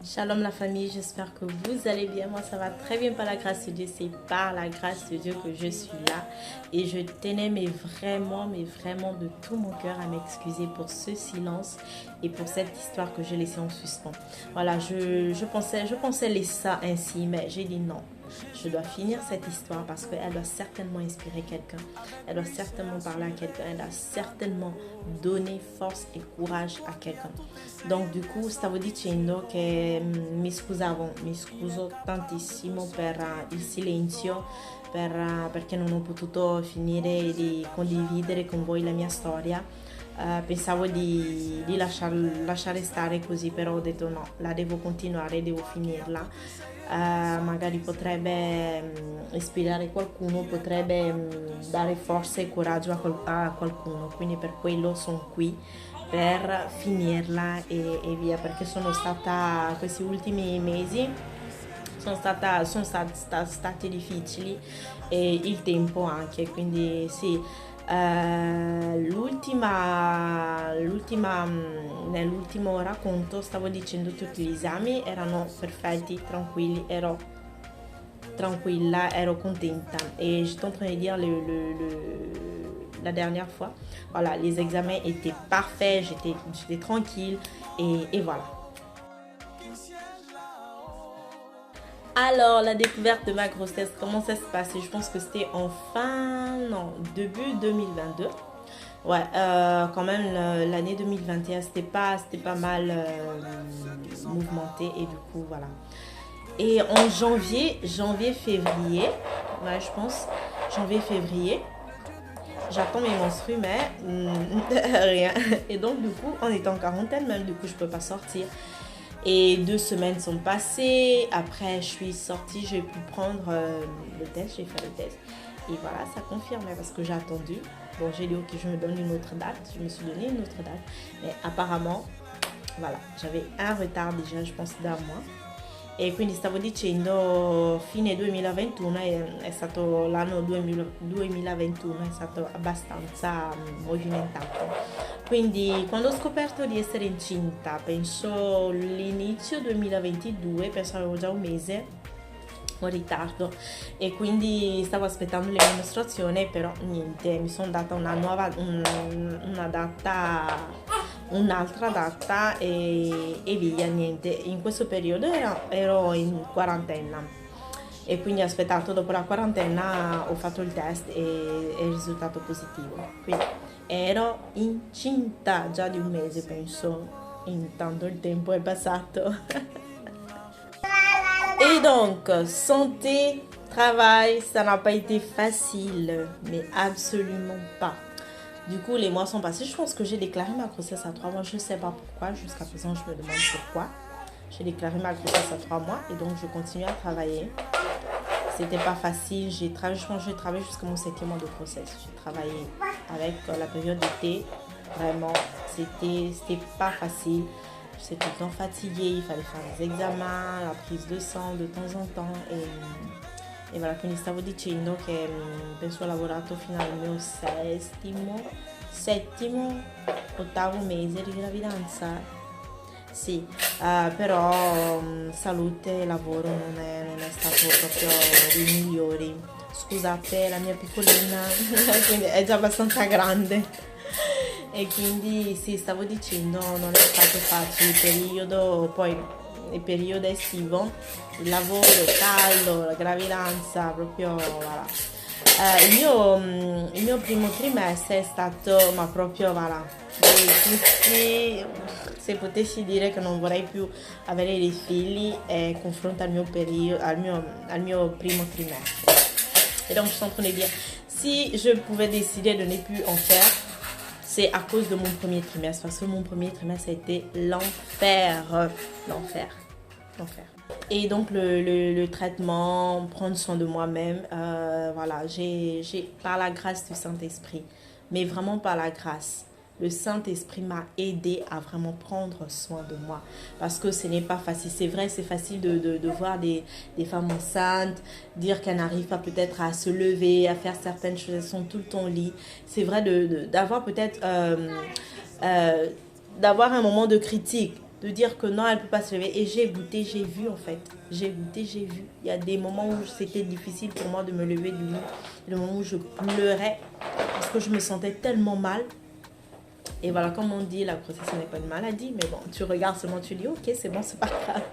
Shalom la famille, j'espère que vous allez bien. Moi ça va très bien par la grâce de Dieu. C'est par la grâce de Dieu que je suis là. Et je tenais mais vraiment de tout mon cœur à m'excuser pour ce silence et pour cette histoire que j'ai laissée en suspens. Voilà, je pensais laisser ça ainsi, mais j'ai dit non. Je dois finir cette histoire parce qu'elle doit certainement inspirer quelqu'un. Elle doit certainement parler à quelqu'un. Elle doit certainement donner force e courage a quelqu'un. Donc du coup stavo dicendo che mi scuso tantissimo per il silenzio, perché non ho potuto finire di condividere con voi la mia storia. Pensavo di lasciare stare così, però ho detto no, la devo continuare, devo finirla. Magari potrebbe ispirare qualcuno, potrebbe dare forza e coraggio a qualcuno, quindi per quello sono qui per finirla e via, perché sono stata questi ultimi mesi stati difficili e il tempo anche, quindi sì. Nell'ultimo racconto stavo dicendo che tutti gli esami erano perfetti, tranquilli, ero tranquilla, ero contenta. Et j'étais en train de dire la dernière fois, voilà, les examens étaient parfaits, j'étais tranquille et voilà. Alors, la découverte de ma grossesse, comment ça se passait? Je pense que c'était non, début 2022. Ouais, quand même, l'année 2021, c'était pas mal mouvementé et du coup, voilà. Et en février, ouais, je pense, janvier-février, j'attends mes menstrues, mais rien. Et donc, du coup, on est en quarantaine, même, du coup, je peux pas sortir. Et 2 semaines sont passées. Après, je suis sortie, j'ai pu prendre le test, j'ai fait le test. Et voilà, ça confirmait parce que j'ai attendu. Bon, j'ai dit, ok, je me donne une autre date. Je me suis donné une autre date. Mais apparemment, voilà, j'avais un retard déjà, je pense, d'un mois. E quindi stavo dicendo, fine 2021 è stato l'anno 2021, è stato abbastanza movimentato. Quindi quando ho scoperto di essere incinta, penso l'inizio 2022, penso avevo già un mese in ritardo e quindi stavo aspettando la mestruazione, però niente, mi sono data una data, un'altra data e via, niente. In questo periodo ero in quarantena e quindi ho aspettato, dopo la quarantena ho fatto il test e è risultato positivo. Quindi ero incinta già di un mese, penso, intanto il tempo è passato. Et donc, santé, travail, ça n'a pas été facile, mais absolument pas. Du coup, les mois sont passés. Je pense que j'ai déclaré ma grossesse à 3 mois. Je ne sais pas pourquoi. Jusqu'à présent, je me demande pourquoi. J'ai déclaré ma grossesse à 3 mois et donc je continue à travailler. C'était pas facile. Je pense que j'ai travaillé jusqu'à mon 7e mois de grossesse. J'ai travaillé avec la période d'été. Vraiment, c'était pas facile. J'étais tout le temps fatiguée. Il fallait faire des examens, la prise de sang de temps en temps. E voilà, quindi stavo dicendo che penso ho lavorato fino al mio settimo, ottavo mese di gravidanza. Sì, però salute e lavoro non è stato proprio dei migliori. Scusate, la mia piccolina quindi è già abbastanza grande. E quindi sì, stavo dicendo, non è stato facile il periodo estivo, il lavoro, il caldo, la gravidanza, proprio voilà. Il mio primo trimestre è stato, ma proprio voilà, tutti, se potessi dire che non vorrei più avere dei figli confronto al mio primo trimestre. Et donc je suis en train de dire, si je pouvais décider de ne plus en faire, c'est à cause de mon premier trimestre, parce que mon premier trimestre a été l'enfer. Et donc le traitement, prendre soin de moi-même, voilà, j'ai par la grâce du Saint-Esprit, mais vraiment par la grâce, le Saint-Esprit m'a aidé à vraiment prendre soin de moi. Parce que ce n'est pas facile. C'est vrai, c'est facile de voir des femmes enceintes, dire qu'elles n'arrivent pas peut-être à se lever, à faire certaines choses, elles sont tout le temps au lit. C'est vrai d'avoir peut-être... d'avoir un moment de critique de dire que non, elle ne peut pas se lever. Et j'ai goûté, j'ai vu en fait. J'ai goûté, j'ai vu. Il y a des moments où c'était difficile pour moi de me lever du lit. Des moments où je pleurais parce que je me sentais tellement mal. Et voilà, comme on dit, la grossesse n'est pas une maladie, mais bon, tu regardes seulement, tu dis ok, c'est bon, c'est pas grave.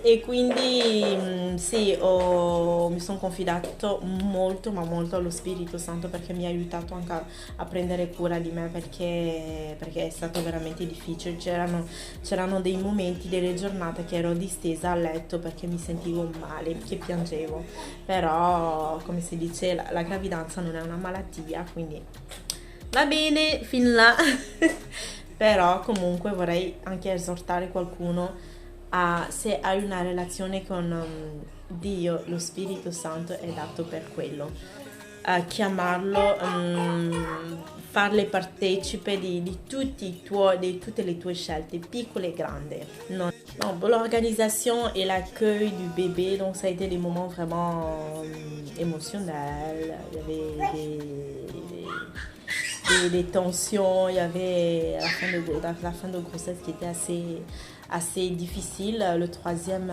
E quindi sì, mi sono confidato molto, ma molto allo Spirito Santo perché mi ha aiutato anche a prendere cura di me perché è stato veramente difficile. C'erano dei momenti, delle giornate che ero distesa a letto perché mi sentivo male, che piangevo. Però, come si dice, la gravidanza non è una malattia, quindi va bene fin là. Però comunque vorrei anche esortare qualcuno a, se hai una relazione con Dio, lo Spirito Santo è dato per quello. A chiamarlo, farle partecipe di tutte le tue scelte, piccole et grandes. Non. Non, pour l'organisation et l'accueil du bébé, donc ça a été des moments vraiment émotionnels. Il y avait des tensions, il y avait la fin de grossesse qui était assez difficile, mon troisième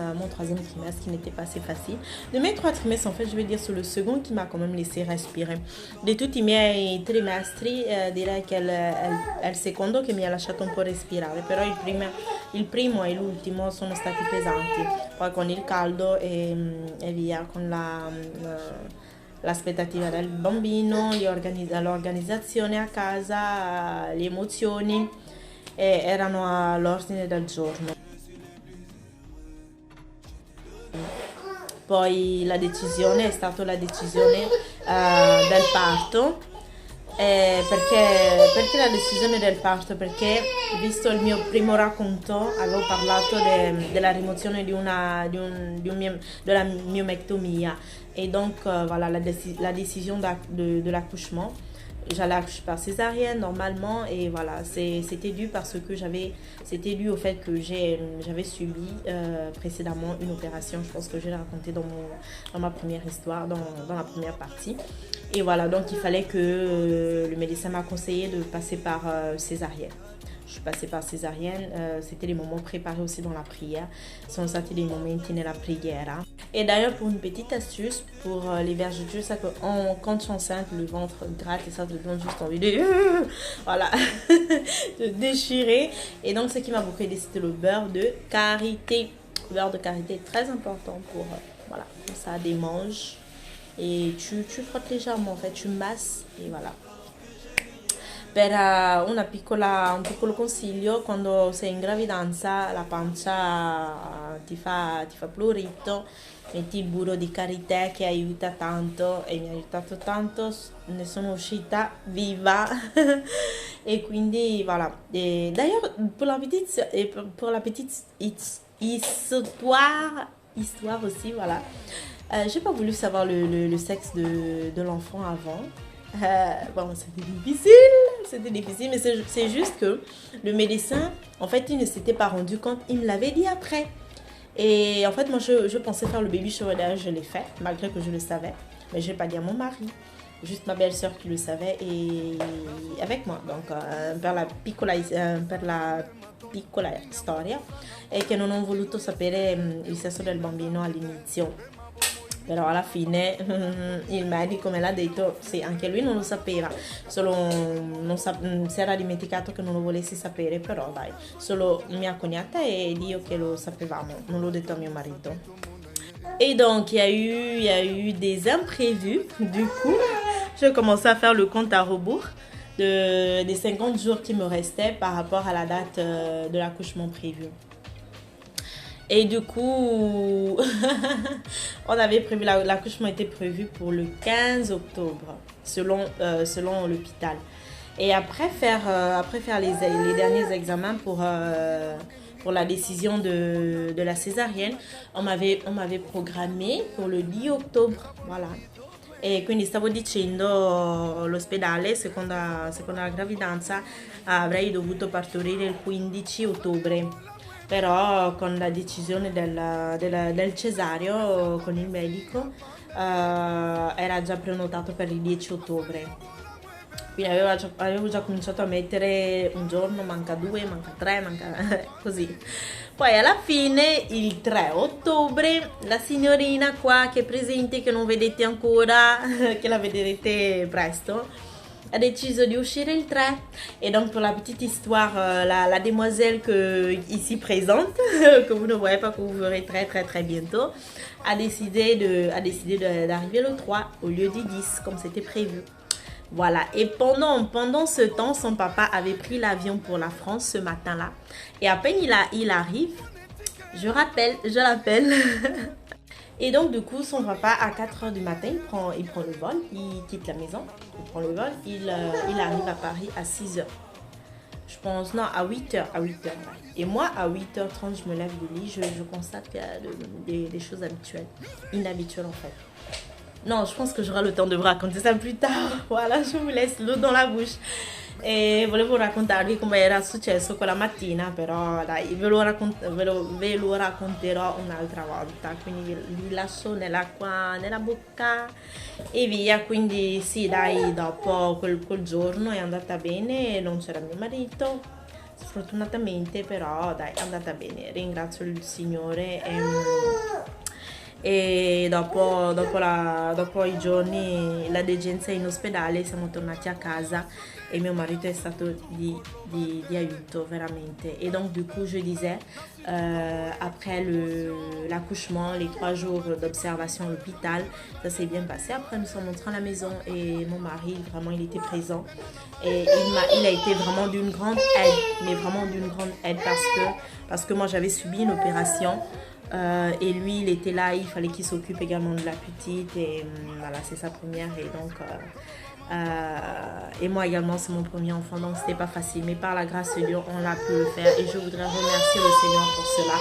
trimestre qui n'était pas assez facile. De mes 3 trimestres, en fait, je vais dire c'est le second qui m'a quand même laissé respirer. Di tutti i miei trimestri, direi che è il secondo che mi ha lasciato un po' respirare, però il primo e l'ultimo sono stati pesanti, poi con il caldo e via, con l'aspettativa del bambino, l'organizzazione a casa, le emozioni erano all'ordine del giorno. Poi la decisione è stata la decisione del parto. Perché la decisione del parto? Perché visto il mio primo racconto avevo parlato della rimozione della myomectomia et donc voilà la décision de l'accouchement. J'allais accoucher par césarienne normalement et voilà, c'était dû c'était dû au fait que j'avais subi précédemment une opération, je pense que je l'ai raconté dans ma première histoire, dans la première partie. Et voilà, donc il fallait que le médecin m'a conseillé de passer par césarienne. Je suis passée par césarienne, c'était les moments préparés aussi dans la prière. Sono stati dei momenti nella preghiera. Et d'ailleurs, pour une petite astuce, pour les vergetures, c'est que quand tu es enceinte, le ventre gratte et ça te donne juste envie de... voilà, de déchirer. Et donc, ce qui m'a beaucoup aidé, c'était le beurre de karité. Le beurre de karité est très important pour, voilà, ça démange. Et tu frottes légèrement, en fait, tu masses et voilà. Per un piccolo consiglio, quando sei in gravidanza la pancia ti fa prurito, metti il burro di karité che aiuta tanto e mi ha aiutato tanto, ne sono uscita viva. Et quindi voilà. Et d'ailleurs, pour la petite histoire aussi, voilà. J'ai pas voulu savoir le sexe de l'enfant avant. Bon, c'était difficile, mais c'est juste que le médecin, en fait, il ne s'était pas rendu compte, il me l'avait dit après. Et en fait, moi, je pensais faire le baby shower, d'ailleurs, je l'ai fait, malgré que je le savais, mais je n'ai pas dit à mon mari, juste ma belle-sœur qui le savait et avec moi. Donc, per la piccola storia, è che non ho voluto sapere il sesso del bambino all'inizio. Però alla fine il medico me l'ha detto, sì, anche lui non lo sapeva, solo si era dimenticato che non lo volessi sapere, però dai, solo mia cognata ed io che lo sapevamo, non l'ho detto a mio marito. Et donc il y a eu des imprévus, du coup, je commençais à faire le compte à rebours des 50 jours qui me restaient par rapport à la date de l'accouchement prévu. Et du coup, on avait prévu, l'accouchement était prévu pour le 15 octobre, selon l'hôpital. Et après faire les derniers examens pour la décision de la césarienne, on m'avait programmé pour le 10 octobre, voilà. E quindi stavo dicendo, l'ospedale, secondo la gravidanza, avrei dovuto partorire il 15 ottobre. Però con la decisione del cesareo con il medico era già prenotato per il 10 ottobre. Quindi avevo già cominciato a mettere un giorno, manca due, manca tre, manca così. Poi alla fine, il 3 ottobre, la signorina qua che è presente, che non vedete ancora, che la vedrete presto, a décidé d'uscire le 3. Et donc pour la petite histoire, la demoiselle ici présente, que vous ne voyez pas, que vous verrez très très très bientôt, d'arriver le 3 au lieu du 10 comme c'était prévu. Voilà, et pendant ce temps, son papa avait pris l'avion pour la France ce matin-là. Et à peine il arrive, je l'appelle. Et donc, du coup, son papa, à 4 heures du matin, il prend le vol, il quitte la maison, il prend le vol, il arrive à Paris à 6 heures. Je pense, non, à 8 heures, à 8 heures. Et moi, à 8h30, je me lève du lit, je constate qu'il y a des choses habituelles, inhabituelles en fait. Non, je pense que j'aurai le temps de vous raconter ça plus tard. Voilà, je vous laisse l'eau dans la bouche. E volevo raccontarvi come era successo quella mattina, però dai, ve lo racconterò un'altra volta. Quindi vi lascio nell'acqua nella bocca e via. Quindi sì, dai, dopo quel giorno è andata bene, non c'era mio marito, sfortunatamente, però dai, è andata bene. Ringrazio il Signore. E dopo i giorni, la degenza in ospedale, siamo tornati a casa et mio marito è stato di aiuto veramente. Et donc du coup je disais, après l'accouchement, les 3 jours d'observation à l'hôpital, ça s'est bien passé. Après nous sommes rentrés à la maison et mon mari vraiment il était présent et il a été vraiment d'une grande aide, mais vraiment d'une grande aide parce que moi j'avais subi une opération. Et lui il était là, il fallait qu'il s'occupe également de la petite et voilà, c'est sa première et donc et moi également c'est mon premier enfant, donc c'était pas facile, mais par la grâce de Dieu on l'a pu le faire et je voudrais remercier le Seigneur pour cela.